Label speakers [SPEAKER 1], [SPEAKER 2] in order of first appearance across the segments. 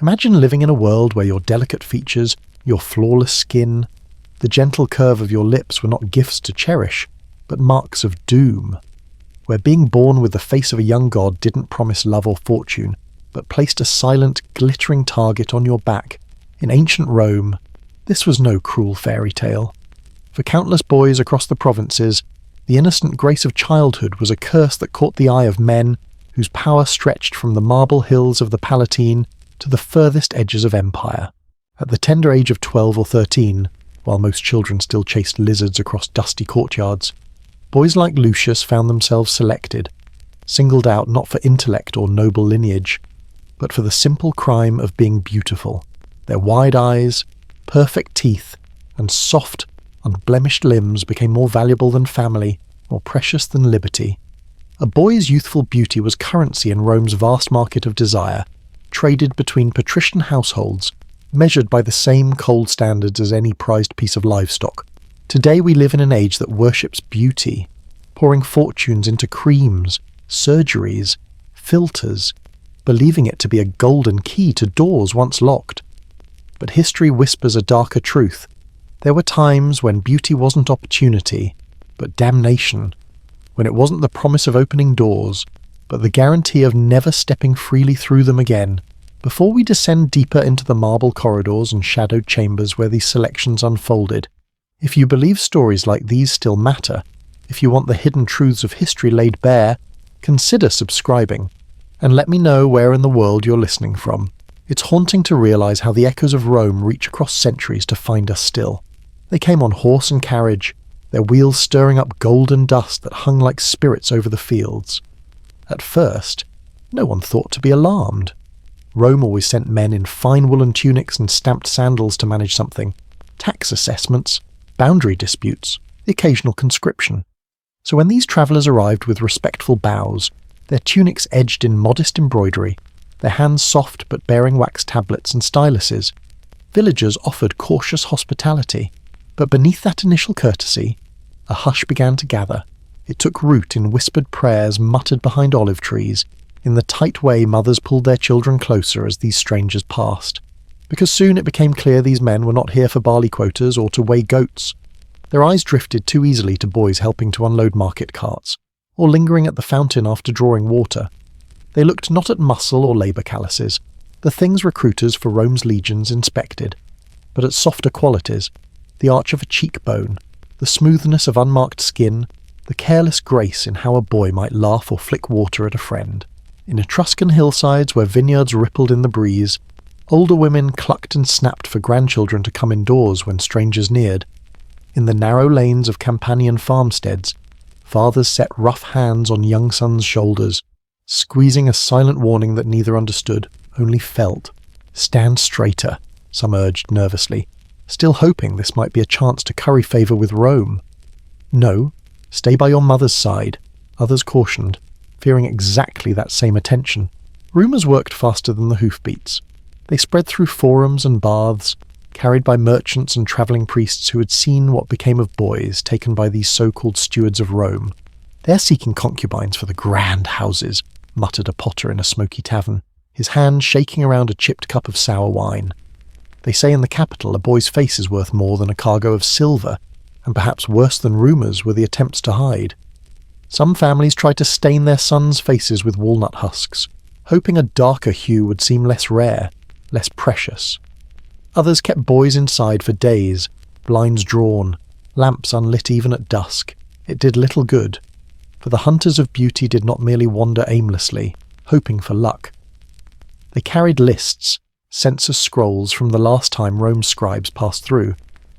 [SPEAKER 1] Imagine living in a world where your delicate features, your flawless skin, the gentle curve of your lips were not gifts to cherish, but marks of doom. Where being born with the face of a young god didn't promise love or fortune, but placed a silent, glittering target on your back. In ancient Rome, this was no cruel fairy tale. For countless boys across the provinces, the innocent grace of childhood was a curse that caught the eye of men whose power stretched from the marble hills of the Palatine to the furthest edges of empire. At the tender age of 12 or 13, while most children still chased lizards across dusty courtyards, boys like Lucius found themselves selected, singled out not for intellect or noble lineage, but for the simple crime of being beautiful. Their wide eyes, perfect teeth, and soft, unblemished limbs became more valuable than family, more precious than liberty. A boy's youthful beauty was currency in Rome's vast market of desire, traded between patrician households, measured by the same cold standards as any prized piece of livestock. Today we live in an age that worships beauty, pouring fortunes into creams, surgeries, filters, believing it to be a golden key to doors once locked. But history whispers a darker truth. There were times when beauty wasn't opportunity, but damnation, when it wasn't the promise of opening doors, but the guarantee of never stepping freely through them again. Before we descend deeper into the marble corridors and shadowed chambers where these selections unfolded, if you believe stories like these still matter, if you want the hidden truths of history laid bare, consider subscribing, and let me know where in the world you're listening from. It's haunting to realize how the echoes of Rome reach across centuries to find us still. They came on horse and carriage, their wheels stirring up golden dust that hung like spirits over the fields. At first, no one thought to be alarmed. Rome always sent men in fine woolen tunics and stamped sandals to manage something. Tax assessments, boundary disputes, the occasional conscription. So when these travellers arrived with respectful bows, their tunics edged in modest embroidery, their hands soft but bearing wax tablets and styluses, villagers offered cautious hospitality. But beneath that initial courtesy, a hush began to gather. It took root in whispered prayers muttered behind olive trees, in the tight way mothers pulled their children closer as these strangers passed. Because soon it became clear these men were not here for barley quotas or to weigh goats. Their eyes drifted too easily to boys helping to unload market carts, or lingering at the fountain after drawing water. They looked not at muscle or labour calluses, the things recruiters for Rome's legions inspected, but at softer qualities, the arch of a cheekbone, the smoothness of unmarked skin, the careless grace in how a boy might laugh or flick water at a friend. In Etruscan hillsides where vineyards rippled in the breeze, older women clucked and snapped for grandchildren to come indoors when strangers neared. In the narrow lanes of Campanian farmsteads, fathers set rough hands on young sons' shoulders, squeezing a silent warning that neither understood, only felt. "Stand straighter," some urged nervously, still hoping this might be a chance to curry favour with Rome. "No, stay by your mother's side," others cautioned, fearing exactly that same attention. Rumours worked faster than the hoofbeats. They spread through forums and baths, carried by merchants and travelling priests who had seen what became of boys taken by these so-called stewards of Rome. "They're seeking concubines for the grand houses," muttered a potter in a smoky tavern, his hand shaking around a chipped cup of sour wine. "They say in the capital a boy's face is worth more than a cargo of silver, and perhaps worse than rumours were the attempts to hide. Some families tried to stain their sons' faces with walnut husks, hoping a darker hue would seem less rare, less precious. Others kept boys inside for days, blinds drawn, lamps unlit even at dusk. It did little good, for the hunters of beauty did not merely wander aimlessly, hoping for luck. They carried lists, census scrolls from the last time Rome's scribes passed through,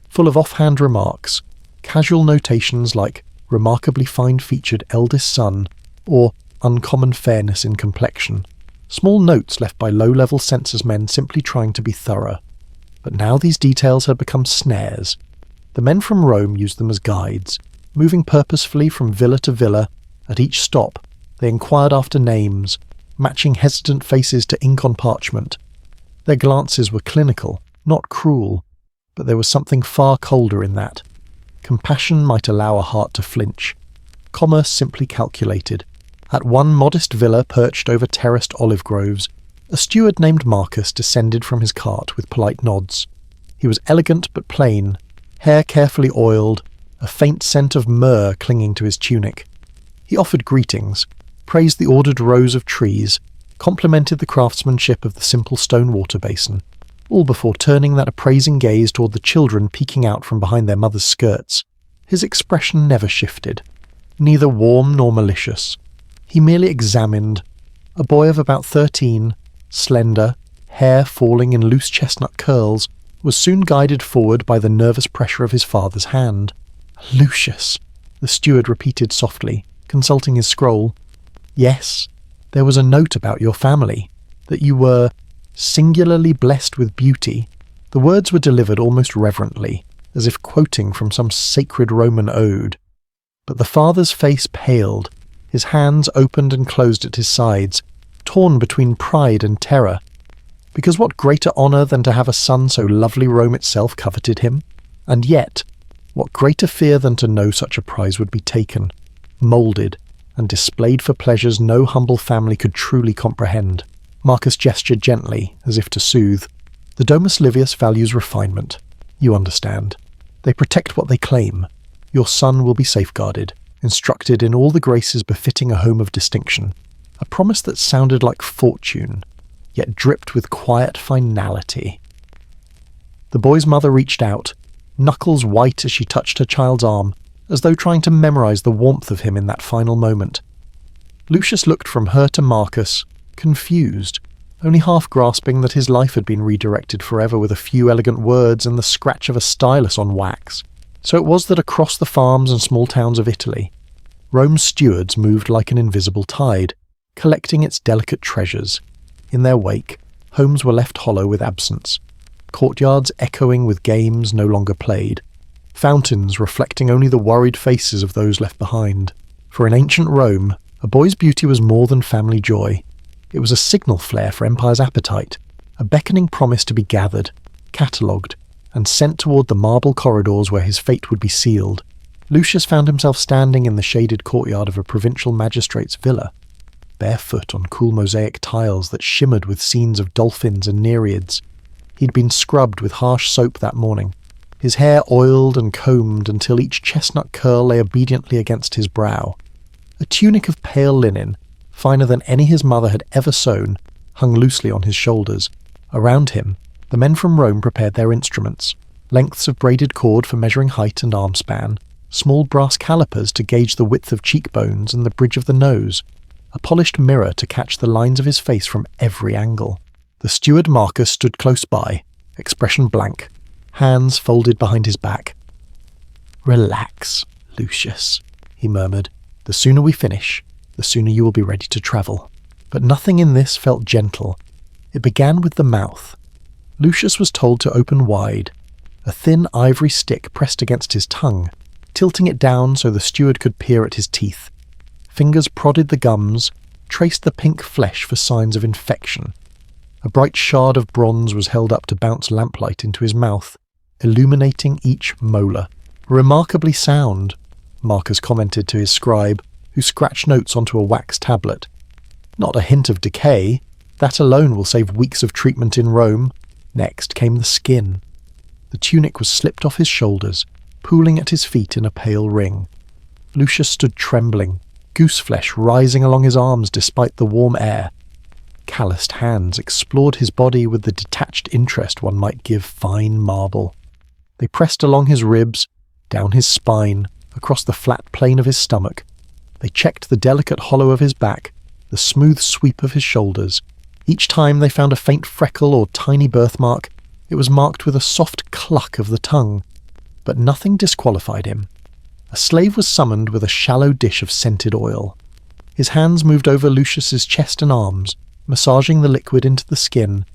[SPEAKER 1] full of offhand remarks, casual notations like remarkably fine-featured eldest son or uncommon fairness in complexion, small notes left by low-level census men simply trying to be thorough. But now these details had become snares. The men from Rome used them as guides, moving purposefully from villa to villa. At each stop, they inquired after names, matching hesitant faces to ink on parchment. Their glances were clinical, not cruel, but there was something far colder in that. Compassion might allow a heart to flinch. Commerce simply calculated. At one modest villa perched over terraced olive groves, A steward named Marcus descended from his cart with polite nods. He was elegant but plain, hair carefully oiled, a faint scent of myrrh clinging to his tunic. He offered greetings, praised the ordered rows of trees, complimented the craftsmanship of the simple stone water basin, all before turning that appraising gaze toward the children peeking out from behind their mother's skirts. His expression never shifted, neither warm nor malicious. He merely examined. A boy of about 13, slender, hair falling in loose chestnut curls, was soon guided forward by the nervous pressure of his father's hand. "Lucius," the steward repeated softly, consulting his scroll. "Yes, there was a note about your family, that you were singularly blessed with beauty." The words were delivered almost reverently, as if quoting from some sacred Roman ode. But the father's face paled, his hands opened and closed at his sides, torn between pride and terror. Because what greater honour than to have a son so lovely Rome itself coveted him? And yet, what greater fear than to know such a prize would be taken, moulded, and displayed for pleasures no humble family could truly comprehend? Marcus gestured gently, as if to soothe. "The Domus Livius values refinement. You understand. They protect what they claim. Your son will be safeguarded, instructed in all the graces befitting a home of distinction." A promise that sounded like fortune, yet dripped with quiet finality. The boy's mother reached out, knuckles white as she touched her child's arm, as though trying to memorize the warmth of him in that final moment. Lucius looked from her to Marcus, confused, only half grasping that his life had been redirected forever with a few elegant words and the scratch of a stylus on wax. So it was that across the farms and small towns of Italy, Rome's stewards moved like an invisible tide, collecting its delicate treasures. In their wake, homes were left hollow with absence, courtyards echoing with games no longer played, fountains reflecting only the worried faces of those left behind. For in ancient Rome, a boy's beauty was more than family joy. It was a signal flare for empire's appetite, a beckoning promise to be gathered, catalogued, and sent toward the marble corridors where his fate would be sealed. Lucius found himself standing in the shaded courtyard of a provincial magistrate's villa, barefoot on cool mosaic tiles that shimmered with scenes of dolphins and nereids. He'd been scrubbed with harsh soap that morning, his hair oiled and combed until each chestnut curl lay obediently against his brow. A tunic of pale linen, finer than any his mother had ever sewn, hung loosely on his shoulders. Around him, the men from Rome prepared their instruments, lengths of braided cord for measuring height and arm span, small brass calipers to gauge the width of cheekbones and the bridge of the nose, a polished mirror to catch the lines of his face from every angle. The steward Marcus stood close by, expression blank, hands folded behind his back. "Relax, Lucius," he murmured. "The sooner we finish, the sooner you will be ready to travel." But nothing in this felt gentle. It began with the mouth. Lucius was told to open wide, a thin ivory stick pressed against his tongue, tilting it down so the steward could peer at his teeth. Fingers prodded the gums, traced the pink flesh for signs of infection. A bright shard of bronze was held up to bounce lamplight into his mouth, illuminating each molar. "Remarkably sound," Marcus commented to his scribe, who scratched notes onto a wax tablet. "Not a hint of decay. That alone will save weeks of treatment in Rome." Next came the skin. The tunic was slipped off his shoulders, pooling at his feet in a pale ring. Lucius stood trembling, gooseflesh rising along his arms despite the warm air. Calloused hands explored his body with the detached interest one might give fine marble. They pressed along his ribs, down his spine, across the flat plane of his stomach. They checked the delicate hollow of his back, the smooth sweep of his shoulders. Each time they found a faint freckle or tiny birthmark, it was marked with a soft cluck of the tongue. But nothing disqualified him. A slave was summoned with a shallow dish of scented oil. His hands moved over Lucius's chest and arms, massaging the liquid into the skin.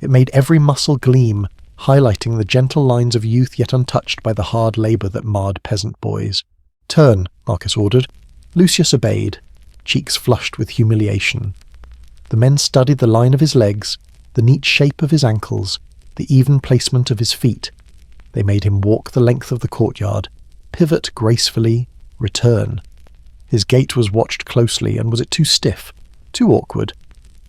[SPEAKER 1] It made every muscle gleam, highlighting the gentle lines of youth yet untouched by the hard labour that marred peasant boys. "Turn," Marcus ordered. Lucius obeyed, cheeks flushed with humiliation. The men studied the line of his legs, the neat shape of his ankles, the even placement of his feet. They made him walk the length of the courtyard, pivot gracefully, return. His gait was watched closely, and was it too stiff, too awkward?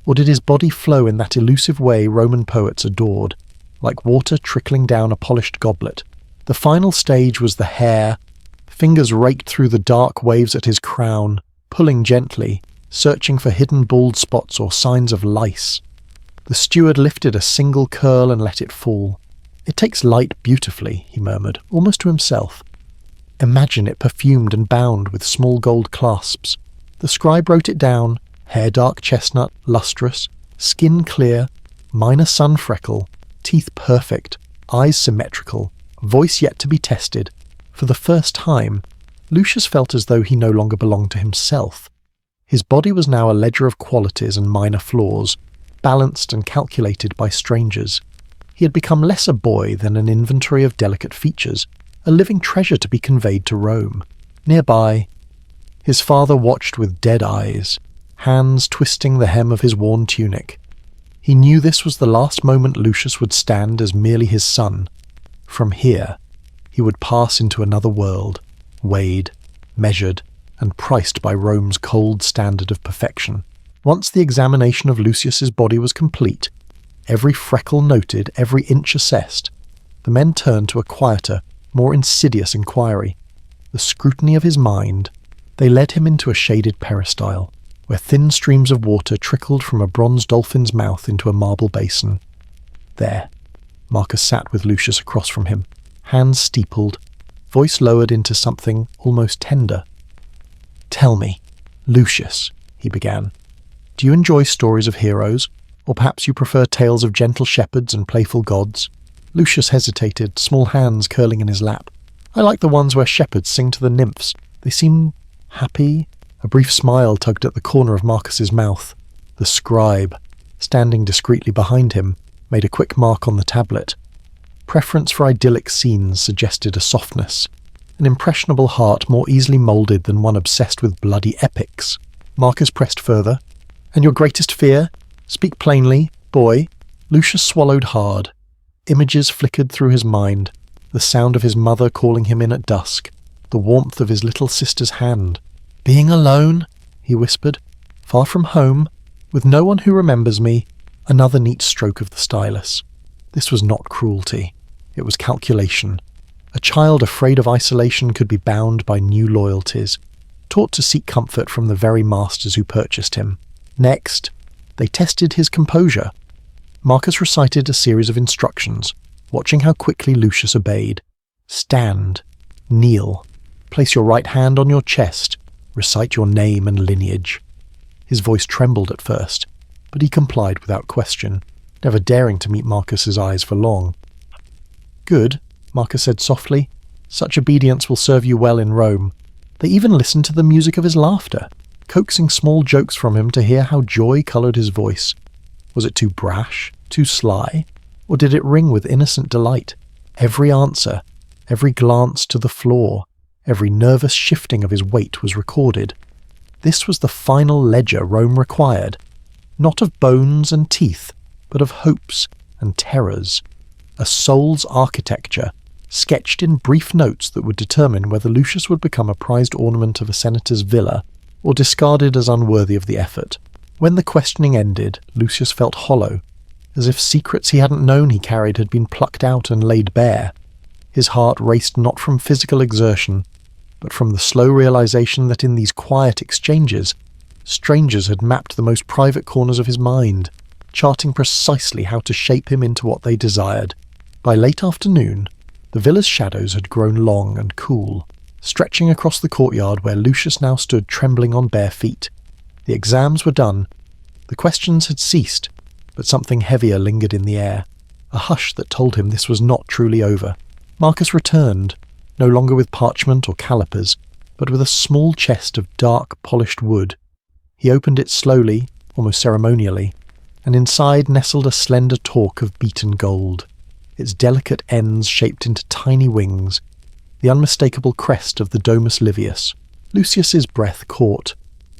[SPEAKER 1] Or did his body flow in that elusive way Roman poets adored, like water trickling down a polished goblet? The final stage was the hair. Fingers raked through the dark waves at his crown, pulling gently, searching for hidden bald spots or signs of lice. The steward lifted a single curl and let it fall. "It takes light beautifully," he murmured, almost to himself. "Imagine it perfumed and bound with small gold clasps." The scribe wrote it down: hair dark chestnut, lustrous, skin clear, minor sun freckle, teeth perfect, eyes symmetrical, voice yet to be tested. For the first time, Lucius felt as though he no longer belonged to himself. His body was now a ledger of qualities and minor flaws, balanced and calculated by strangers. He had become less a boy than an inventory of delicate features, a living treasure to be conveyed to Rome. Nearby, his father watched with dead eyes, hands twisting the hem of his worn tunic. He knew this was the last moment Lucius would stand as merely his son. From here, he would pass into another world, weighed, measured, and priced by Rome's cold standard of perfection. Once the examination of Lucius's body was complete, every freckle noted, every inch assessed, the men turned to a quieter, more insidious inquiry. The scrutiny of his mind. They led him into a shaded peristyle, where thin streams of water trickled from a bronze dolphin's mouth into a marble basin. There, Marcus sat with Lucius across from him, hands steepled, voice lowered into something almost tender. "Tell me, Lucius," he began, "do you enjoy stories of heroes, or perhaps you prefer tales of gentle shepherds and playful gods?" Lucius hesitated, small hands curling in his lap. "I like the ones where shepherds sing to the nymphs. They seem happy." A brief smile tugged at the corner of Marcus's mouth. The scribe, standing discreetly behind him, made a quick mark on the tablet. Preference for idyllic scenes suggested a softness, an impressionable heart more easily moulded than one obsessed with bloody epics. Marcus pressed further. "And your greatest fear? Speak plainly, boy." Lucius swallowed hard. Images flickered through his mind, the sound of his mother calling him in at dusk, the warmth of his little sister's hand. "Being alone," he whispered, "far from home, with no one who remembers me." Another neat stroke of the stylus. This was not cruelty. It was calculation. A child afraid of isolation could be bound by new loyalties, taught to seek comfort from the very masters who purchased him. Next, they tested his composure. Marcus recited a series of instructions, watching how quickly Lucius obeyed. "Stand. Kneel. Place your right hand on your chest. Recite your name and lineage." His voice trembled at first, but he complied without question, never daring to meet Marcus's eyes for long. "Good," Marcus said softly. "Such obedience will serve you well in Rome." They even listened to the music of his laughter, coaxing small jokes from him to hear how joy coloured his voice. Was it too brash, too sly, or did it ring with innocent delight? Every answer, every glance to the floor, every nervous shifting of his weight was recorded. This was the final ledger Rome required, not of bones and teeth, but of hopes and terrors. A soul's architecture, sketched in brief notes that would determine whether Lucius would become a prized ornament of a senator's villa, or discarded as unworthy of the effort. When the questioning ended, Lucius felt hollow, as if secrets he hadn't known he carried had been plucked out and laid bare. His heart raced not from physical exertion, but from the slow realization that in these quiet exchanges, strangers had mapped the most private corners of his mind, charting precisely how to shape him into what they desired. By late afternoon, the villa's shadows had grown long and cool, stretching across the courtyard where Lucius now stood trembling on bare feet. The exams were done. The questions had ceased, but something heavier lingered in the air, a hush that told him this was not truly over. Marcus returned, no longer with parchment or calipers, but with a small chest of dark, polished wood. He opened it slowly, almost ceremonially, and inside nestled a slender torque of beaten gold, its delicate ends shaped into tiny wings, the unmistakable crest of the Domus Livius. Lucius's breath caught.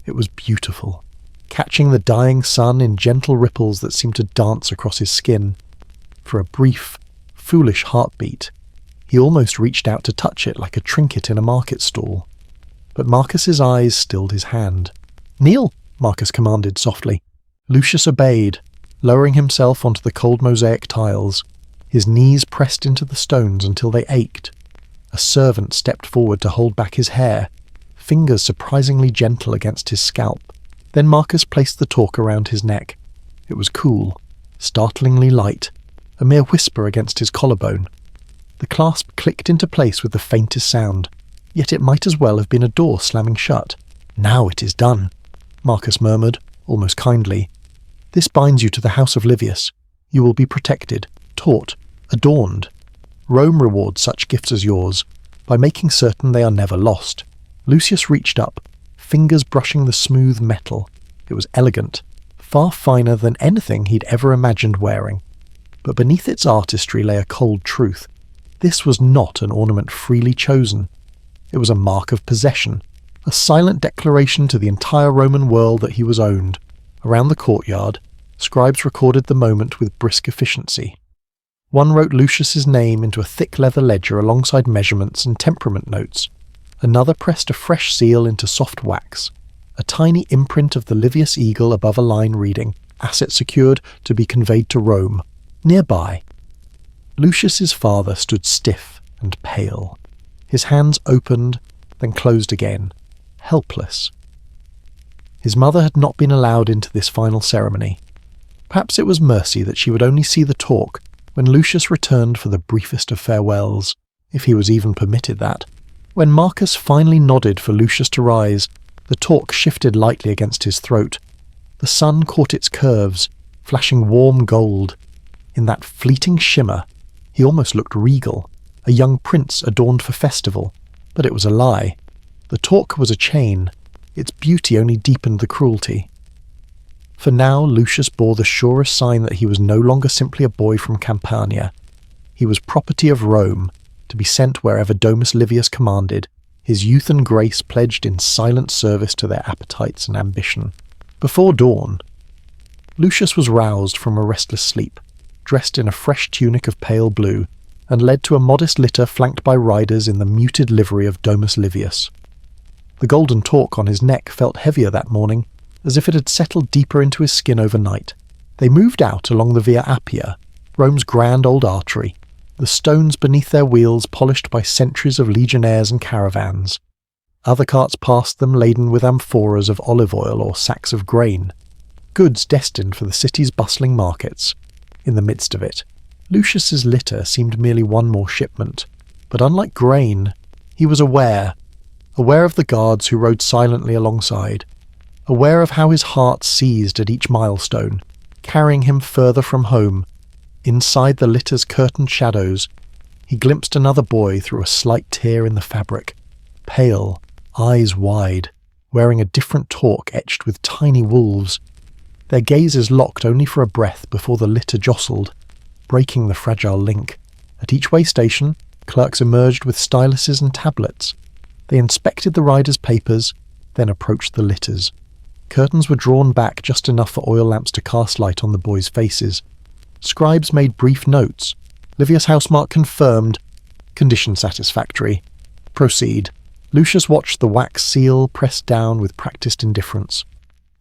[SPEAKER 1] It was beautiful, catching the dying sun in gentle ripples that seemed to dance across his skin. For a brief, foolish heartbeat, he almost reached out to touch it like a trinket in a market stall. But Marcus's eyes stilled his hand. "Kneel," Marcus commanded softly. Lucius obeyed, lowering himself onto the cold mosaic tiles, his knees pressed into the stones until they ached. A servant stepped forward to hold back his hair, fingers surprisingly gentle against his scalp. Then Marcus placed the torque around his neck. It was cool, startlingly light, a mere whisper against his collarbone. The clasp clicked into place with the faintest sound, yet it might as well have been a door slamming shut. "Now it is done," Marcus murmured, almost kindly. "This binds you to the house of Livius. You will be protected, taught, adorned. Rome rewards such gifts as yours, by making certain they are never lost." Lucius reached up, fingers brushing the smooth metal. It was elegant, far finer than anything he'd ever imagined wearing. But beneath its artistry lay a cold truth. This was not an ornament freely chosen. It was a mark of possession, a silent declaration to the entire Roman world that he was owned. Around the courtyard, scribes recorded the moment with brisk efficiency. One wrote Lucius's name into a thick leather ledger alongside measurements and temperament notes. Another pressed a fresh seal into soft wax, a tiny imprint of the Livius eagle above a line reading, "Asset secured to be conveyed to Rome." Nearby, Lucius's father stood stiff and pale. His hands opened, then closed again, helpless. His mother had not been allowed into this final ceremony. Perhaps it was mercy that she would only see the talk when Lucius returned for the briefest of farewells, if he was even permitted that. When Marcus finally nodded for Lucius to rise, the talk shifted lightly against his throat. The sun caught its curves, flashing warm gold. In that fleeting shimmer, he almost looked regal, a young prince adorned for festival. But it was a lie. The talk was a chain. Its beauty only deepened the cruelty. For now, Lucius bore the surest sign that he was no longer simply a boy from Campania. He was property of Rome, to be sent wherever Domus Livius commanded, his youth and grace pledged in silent service to their appetites and ambition. Before dawn, Lucius was roused from a restless sleep, dressed in a fresh tunic of pale blue, and led to a modest litter flanked by riders in the muted livery of Domus Livius. The golden torque on his neck felt heavier that morning, as if it had settled deeper into his skin overnight. They moved out along the Via Appia, Rome's grand old artery, the stones beneath their wheels polished by centuries of legionnaires and caravans. Other carts passed them laden with amphoras of olive oil or sacks of grain, goods destined for the city's bustling markets. In the midst of it, Lucius's litter seemed merely one more shipment, but unlike grain, he was aware of the guards who rode silently alongside, aware of how his heart seized at each milestone, carrying him further from home. Inside the litter's curtained shadows, he glimpsed another boy through a slight tear in the fabric, pale, eyes wide, wearing a different torque etched with tiny wolves. Their gazes locked only for a breath before the litter jostled, breaking the fragile link. At each way station, clerks emerged with styluses and tablets. They inspected the riders' papers, then approached the litters. Curtains were drawn back just enough for oil lamps to cast light on the boys' faces. Scribes made brief notes. Livius housemark confirmed. Condition satisfactory. Proceed. Lucius watched the wax seal pressed down with practiced indifference,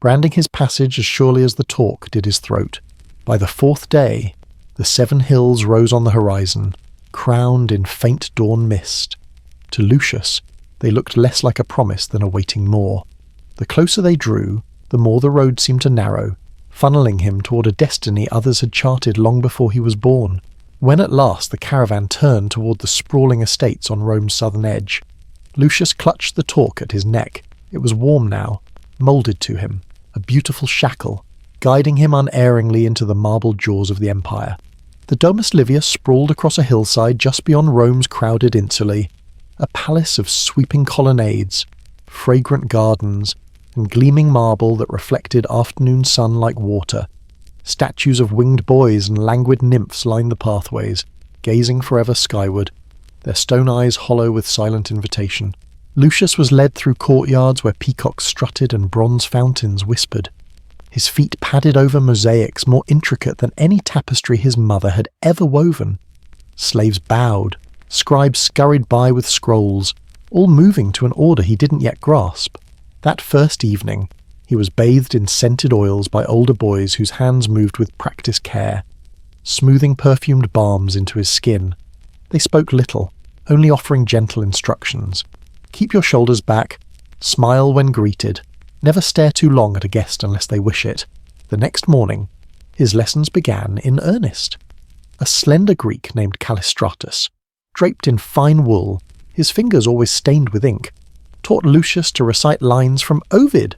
[SPEAKER 1] branding his passage as surely as the talk did his throat. By the fourth day, the 7 hills rose on the horizon, crowned in faint dawn mist. To Lucius, they looked less like a promise than awaiting more. The closer they drew, the more the road seemed to narrow, funneling him toward a destiny others had charted long before he was born. When at last the caravan turned toward the sprawling estates on Rome's southern edge, Lucius clutched the torque at his neck. It was warm now, moulded to him, a beautiful shackle, guiding him unerringly into the marble jaws of the empire. The Domus Livius sprawled across a hillside just beyond Rome's crowded insulae, a palace of sweeping colonnades, fragrant gardens, and gleaming marble that reflected afternoon sun like water. Statues of winged boys and languid nymphs lined the pathways, gazing forever skyward, their stone eyes hollow with silent invitation. Lucius was led through courtyards where peacocks strutted and bronze fountains whispered. His feet padded over mosaics more intricate than any tapestry his mother had ever woven. Slaves bowed, scribes scurried by with scrolls, all moving to an order he didn't yet grasp. That first evening, He was bathed in scented oils by older boys whose hands moved with practiced care, smoothing perfumed balms into his skin. They spoke little, only offering gentle instructions. Keep your shoulders back, smile when greeted, never stare too long at a guest unless they wish it. The next morning, his lessons began in earnest. A slender Greek named Callistratus, draped in fine wool, his fingers always stained with ink, taught Lucius to recite lines from Ovid,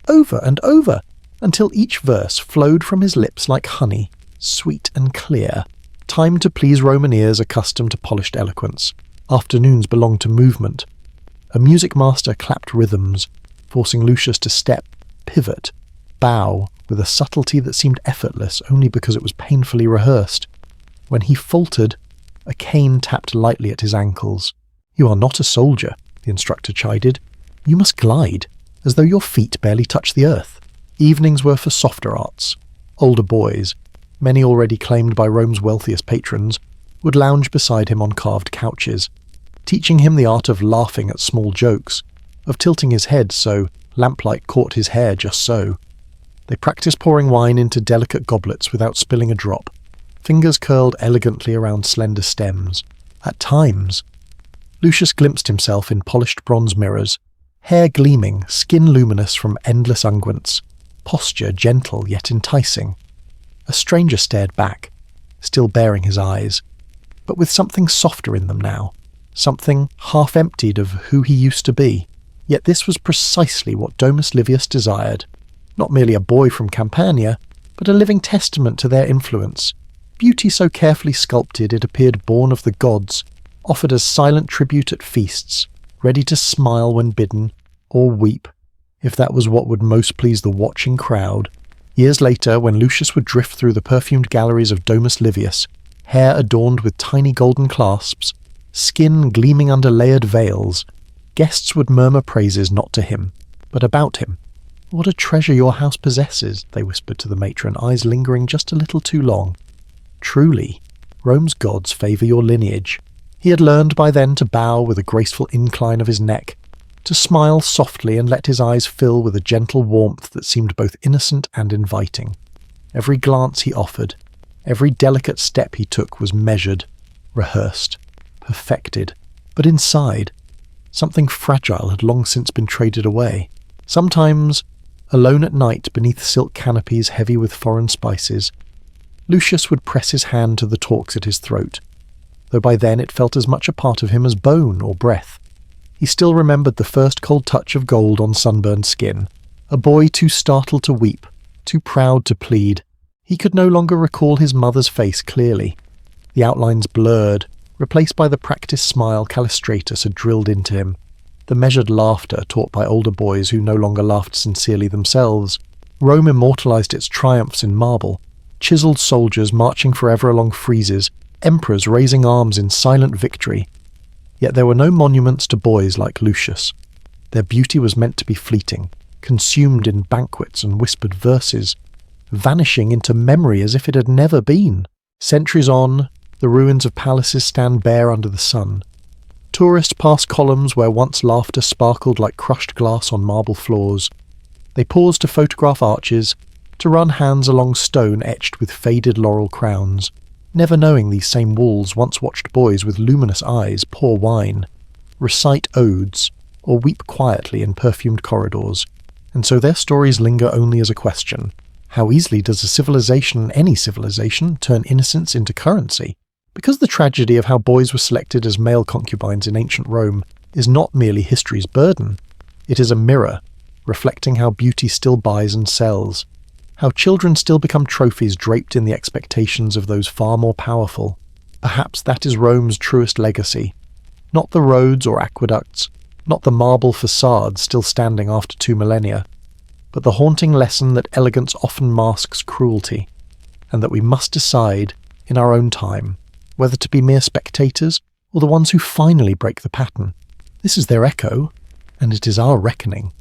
[SPEAKER 1] over and over, until each verse flowed from his lips like honey, sweet and clear, timed to please Roman ears accustomed to polished eloquence. Afternoons belonged to movement. A music master clapped rhythms, forcing Lucius to step, pivot, bow, with a subtlety that seemed effortless only because it was painfully rehearsed. When he faltered, a cane tapped lightly at his ankles. "You are not a soldier," the instructor chided. "You must glide, as though your feet barely touch the earth." Evenings were for softer arts. Older boys, many already claimed by Rome's wealthiest patrons, would lounge beside him on carved couches, teaching him the art of laughing at small jokes, of tilting his head so lamplight caught his hair just so. They practiced pouring wine into delicate goblets without spilling a drop, fingers curled elegantly around slender stems. At times, Lucius glimpsed himself in polished bronze mirrors, hair gleaming, skin luminous from endless unguents, posture gentle yet enticing. A stranger stared back, still baring his eyes, but with something softer in them now, something half-emptied of who he used to be. Yet this was precisely what Domus Livius desired. Not merely a boy from Campania, but a living testament to their influence. Beauty so carefully sculpted it appeared born of the gods, offered as silent tribute at feasts, ready to smile when bidden, or weep, if that was what would most please the watching crowd. Years later, when Lucius would drift through the perfumed galleries of Domus Livius, hair adorned with tiny golden clasps, skin gleaming under layered veils, guests would murmur praises not to him, but about him. "What a treasure your house possesses," they whispered to the matron, eyes lingering just a little too long. "Truly, Rome's gods favour your lineage." He had learned by then to bow with a graceful incline of his neck, to smile softly and let his eyes fill with a gentle warmth that seemed both innocent and inviting. Every glance he offered, every delicate step he took was measured, rehearsed, perfected. But inside, something fragile had long since been traded away. Sometimes, alone at night beneath silk canopies heavy with foreign spices, Lucius would press his hand to the torques at his throat, though by then it felt as much a part of him as bone or breath. He still remembered the first cold touch of gold on sunburned skin, a boy too startled to weep, too proud to plead. He could no longer recall his mother's face clearly, the outlines blurred, replaced by the practiced smile Callistratus had drilled into him, the measured laughter taught by older boys who no longer laughed sincerely themselves. Rome immortalized its triumphs in marble, chiseled soldiers marching forever along friezes, emperors raising arms in silent victory. Yet there were no monuments to boys like Lucius. Their beauty was meant to be fleeting, consumed in banquets and whispered verses, vanishing into memory as if it had never been. Centuries on, the ruins of palaces stand bare under the sun. Tourists pass columns where once laughter sparkled like crushed glass on marble floors. They pause to photograph arches, to run hands along stone etched with faded laurel crowns, never knowing these same walls once watched boys with luminous eyes pour wine, recite odes, or weep quietly in perfumed corridors. And so their stories linger only as a question. How easily does a civilization, any civilization, turn innocence into currency? Because the tragedy of how boys were selected as male concubines in ancient Rome is not merely history's burden. It is a mirror, reflecting how beauty still buys and sells, how children still become trophies draped in the expectations of those far more powerful. Perhaps that is Rome's truest legacy. Not the roads or aqueducts, not the marble facades still standing after 2 millennia, but the haunting lesson that elegance often masks cruelty, and that we must decide, in our own time, whether to be mere spectators or the ones who finally break the pattern. This is their echo, and it is our reckoning.